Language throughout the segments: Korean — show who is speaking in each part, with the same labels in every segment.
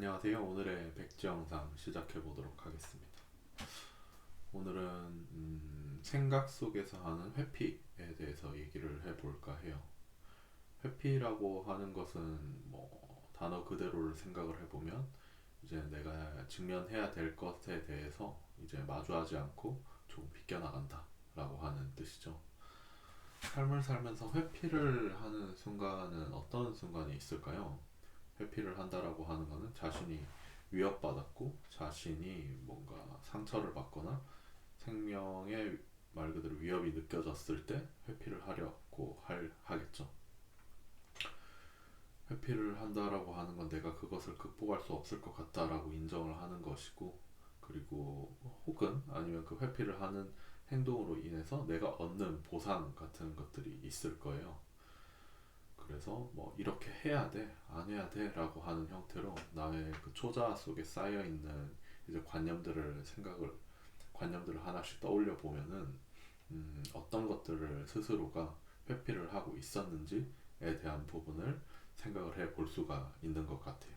Speaker 1: 안녕하세요. 오늘의 백지 영상 시작해 보도록 하겠습니다. 오늘은 생각 속에서 하는 회피에 대해서 얘기를 해볼까 해요. 회피라고 하는 것은 뭐 단어 그대로를 생각을 해보면 이제 내가 직면해야 될 것에 대해서 이제 마주하지 않고 조금 비껴나간다 라고 하는 뜻이죠. 삶을 살면서 회피를 하는 순간은 어떤 순간이 있을까요? 회피를 한다라고 하는 것은 자신이 위협받았고 자신이 뭔가 상처를 받거나 생명의 말 그대로 위협이 느껴졌을 때 회피를 하려고 하겠죠. 회피를 한다라고 하는 건 내가 그것을 극복할 수 없을 것 같다라고 인정을 하는 것이고, 그리고 혹은 아니면 그 회피를 하는 행동으로 인해서 내가 얻는 보상 같은 것들이 있을 거예요. 그래서 뭐 이렇게 해야 돼, 안 해야 돼라고 하는 형태로 나의 그 초자아 속에 쌓여 있는 이제 관념들을 하나씩 떠올려 보면은 어떤 것들을 스스로가 회피를 하고 있었는지에 대한 부분을 생각을 해 볼 수가 있는 것 같아요.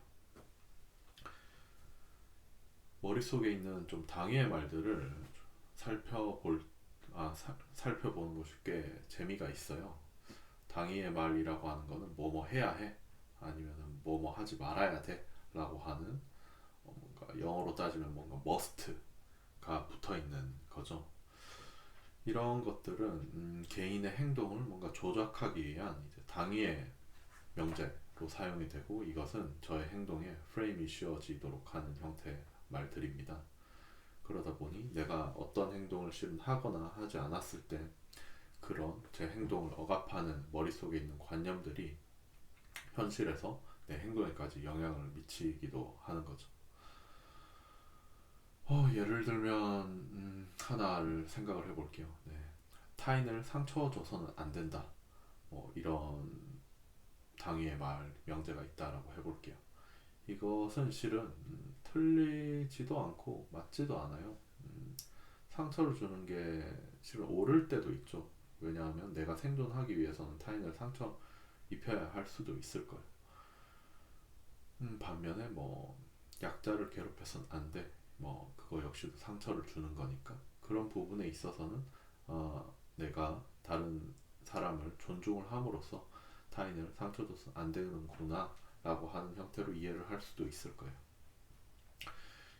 Speaker 1: 머릿속에 있는 좀 당위의 말들을 살펴볼 살펴보는 것이 꽤 재미가 있어요. 당위의 말이라고 하는 거는 뭐뭐 해야 해, 아니면 뭐뭐 하지 말아야 돼 라고 하는 뭔가 영어로 따지면 뭔가 must가 붙어 있는 거죠. 이런 것들은 개인의 행동을 뭔가 조작하기 위한 이제 당위의 명제로 사용이 되고, 이것은 저의 행동에 프레임이 씌워지도록 하는 형태의 말들입니다. 그러다 보니 내가 어떤 행동을 실은 하거나 하지 않았을 때 그런 제 행동을 억압하는 머릿속에 있는 관념들이 현실에서 내 행동에까지 영향을 미치기도 하는 거죠. 예를 들면 하나를 생각을 해볼게요. 네. 타인을 상처 줘서는 안 된다. 뭐 이런 당위의 말 명제가 있다라고 해볼게요. 이것은 실은 틀리지도 않고 맞지도 않아요. 상처를 주는 게 실은 옳을 때도 있죠. 왜냐하면 내가 생존하기 위해서는 타인을 상처 입혀야 할 수도 있을 거예요. 반면에 뭐 약자를 괴롭혀서는 안 돼. 뭐 그거 역시도 상처를 주는 거니까 그런 부분에 있어서는 내가 다른 사람을 존중을 함으로써 타인을 상처 줘서 안 되는구나 라고 하는 형태로 이해를 할 수도 있을 거예요.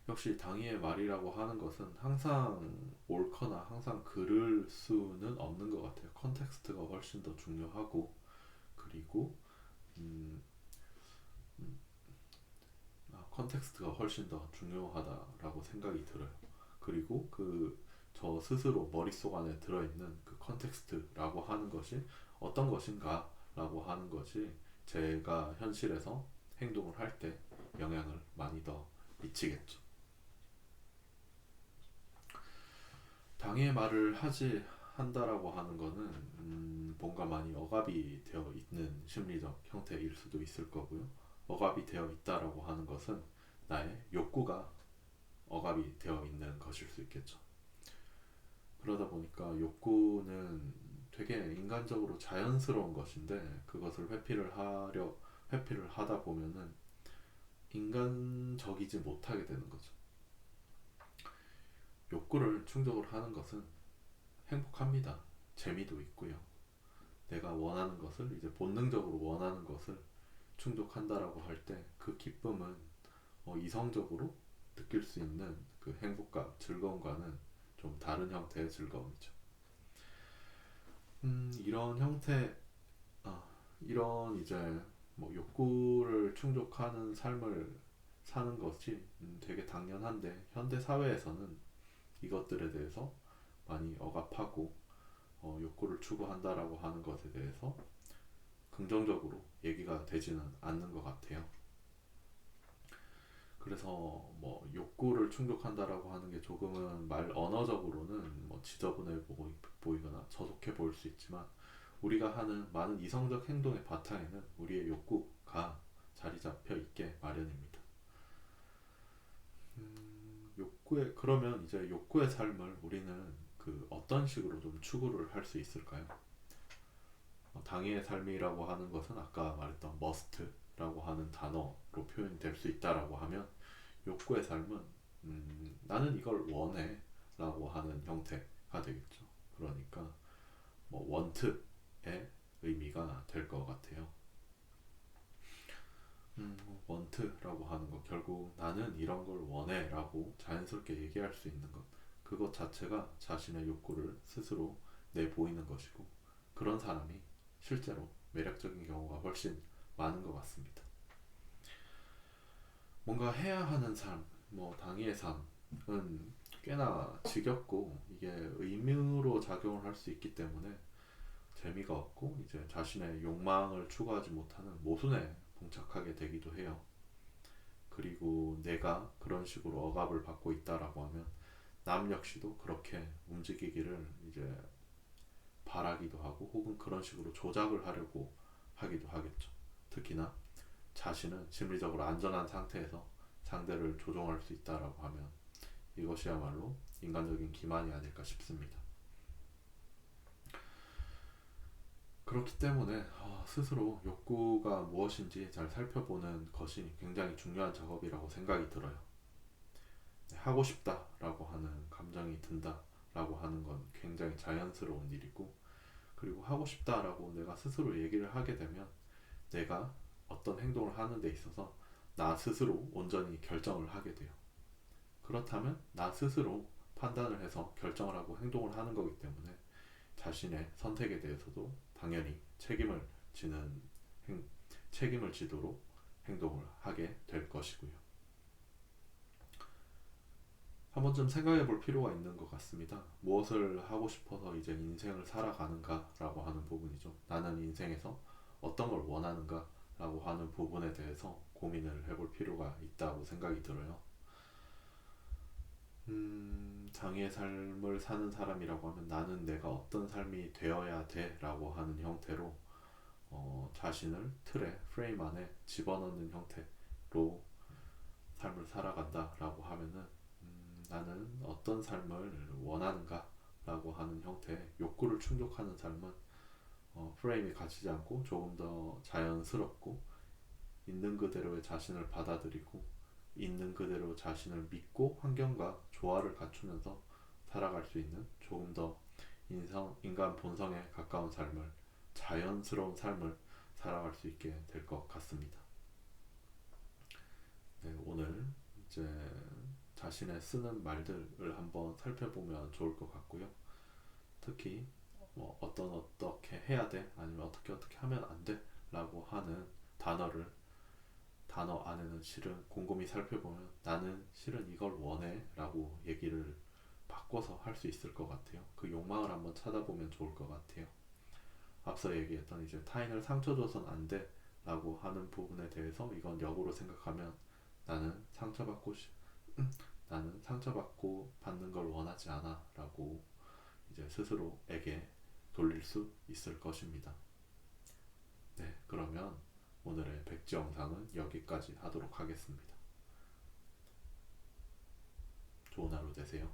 Speaker 1: 역시 당위의 말이라고 하는 것은 항상 옳거나 항상 그를 수는 없는 것 같아요. 컨텍스트가 훨씬 더 중요하고, 그리고 음, 컨텍스트가 훨씬 더 중요하다라고 생각이 들어요. 그리고 그 저 스스로 머릿속 안에 들어있는 그 컨텍스트라고 하는 것이 어떤 것인가 라고 하는 것이 제가 현실에서 행동을 할 때 영향을 많이 더 미치겠죠. 당의 말을 하지 한다라고 하는 거는 뭔가 많이 억압이 되어 있는 심리적 형태일 수도 있을 거고요. 억압이 되어 있다라고 하는 것은 나의 욕구가 억압이 되어 있는 것일 수 있겠죠. 그러다 보니까 욕구는 되게 인간적으로 자연스러운 것인데 그것을 회피를 하다 보면은 인간적이지 못하게 되는 거죠. 욕구를 충족을 하는 것은 행복합니다. 재미도 있고요. 내가 원하는 것을 이제 본능적으로 원하는 것을 충족한다라고 할 때 그 기쁨은 이성적으로 느낄 수 있는 그 행복감, 즐거움과는 좀 다른 형태의 즐거움이죠. 이런 형태, 아, 이런 이제 뭐 욕구를 충족하는 삶을 사는 것이 되게 당연한데 현대 사회에서는 이것들에 대해서 많이 억압하고 욕구를 추구한다라고 하는 것에 대해서 긍정적으로 얘기가 되지는 않는 것 같아요. 그래서 뭐 욕구를 충족한다라고 하는 게 조금은 말 언어적으로는 뭐 지저분해 보이거나 저속해 보일 수 있지만 우리가 하는 많은 이성적 행동의 바탕에는 우리의 욕구가 자리 잡혀 있게 마련입니다. 그러면 이제 욕구의 삶을 우리는 그 어떤 식으로 좀 추구를 할 수 있을까요? 당위의 삶이라고 하는 것은 아까 말했던 must라고 하는 단어로 표현이 될 수 있다라고 하면 욕구의 삶은 나는 이걸 원해 라고 하는 형태가 되겠죠. 그러니까 뭐 want의 의미가 될 것 같아요. want라고 하는 거 결국 나는 이런 걸 원해 라고 자연스럽게 얘기할 수 있는 것, 그것 자체가 자신의 욕구를 스스로 내보이는 것이고, 그런 사람이 실제로 매력적인 경우가 훨씬 많은 것 같습니다. 뭔가 해야 하는 삶, 뭐 당위의 삶은 꽤나 지겹고 이게 의무로 작용을 할 수 있기 때문에 재미가 없고 이제 자신의 욕망을 추구하지 못하는 모순에 봉착하게 되기도 해요. 그리고 내가 그런 식으로 억압을 받고 있다라고 하면 남 역시도 그렇게 움직이기를 이제 바라기도 하고, 혹은 그런 식으로 조작을 하려고 하기도 하겠죠. 특히나 자신은 심리적으로 안전한 상태에서 상대를 조종할 수 있다라고 하면 이것이야말로 인간적인 기만이 아닐까 싶습니다. 그렇기 때문에 스스로 욕구가 무엇인지 잘 살펴보는 것이 굉장히 중요한 작업이라고 생각이 들어요. 하고 싶다라고 하는 감정이 든다라고 하는 건 굉장히 자연스러운 일이고, 그리고 하고 싶다라고 내가 스스로 얘기를 하게 되면 내가 어떤 행동을 하는 데 있어서 나 스스로 온전히 결정을 하게 돼요. 그렇다면 나 스스로 판단을 해서 결정을 하고 행동을 하는 거기 때문에 자신의 선택에 대해서도 당연히 책임을 지도록 행동을 하게 될 것이고요. 한 번쯤 생각해 볼 필요가 있는 것 같습니다. 무엇을 하고 싶어서 이제 인생을 살아가는가 라고 하는 부분이죠. 나는 인생에서 어떤 걸 원하는가 라고 하는 부분에 대해서 고민을 해볼 필요가 있다고 생각이 들어요. 장의의 삶을 사는 사람이라고 하면 나는 내가 어떤 삶이 되어야 돼 라고 하는 형태로 자신을 프레임 안에 집어넣는 형태로 삶을 살아간다 라고 하면은 나는 어떤 삶을 원하는가 라고 하는 형태의 욕구를 충족하는 삶은 프레임이 갇히지 않고 조금 더 자연스럽고 있는 그대로의 자신을 받아들이고 있는 그대로 자신을 믿고 환경과 조화를 갖추면서 살아갈 수 있는 조금 더 인간 본성에 가까운 삶을, 자연스러운 삶을 살아갈 수 있게 될 것 같습니다. 네, 오늘 이제 자신의 쓰는 말들을 한번 살펴보면 좋을 것 같고요. 특히 뭐 어떻게 해야 돼, 아니면 어떻게 하면 안 돼 라고 하는 단어 안에는 실은 곰곰이 살펴보면 나는 실은 이걸 원해 라고 얘기를 바꿔서 할 수 있을 것 같아요. 그 욕망을 한번 찾아보면 좋을 것 같아요. 앞서 얘기했던 이제 타인을 상처 줘선 안 돼 라고 하는 부분에 대해서 이건 역으로 생각하면 나는 상처받고 받는 걸 원하지 않아 라고 이제 스스로에게 돌릴 수 있을 것입니다. 네, 그러면 오늘의 백지 영상은 여기까지 하도록 하겠습니다. 좋은 하루 되세요.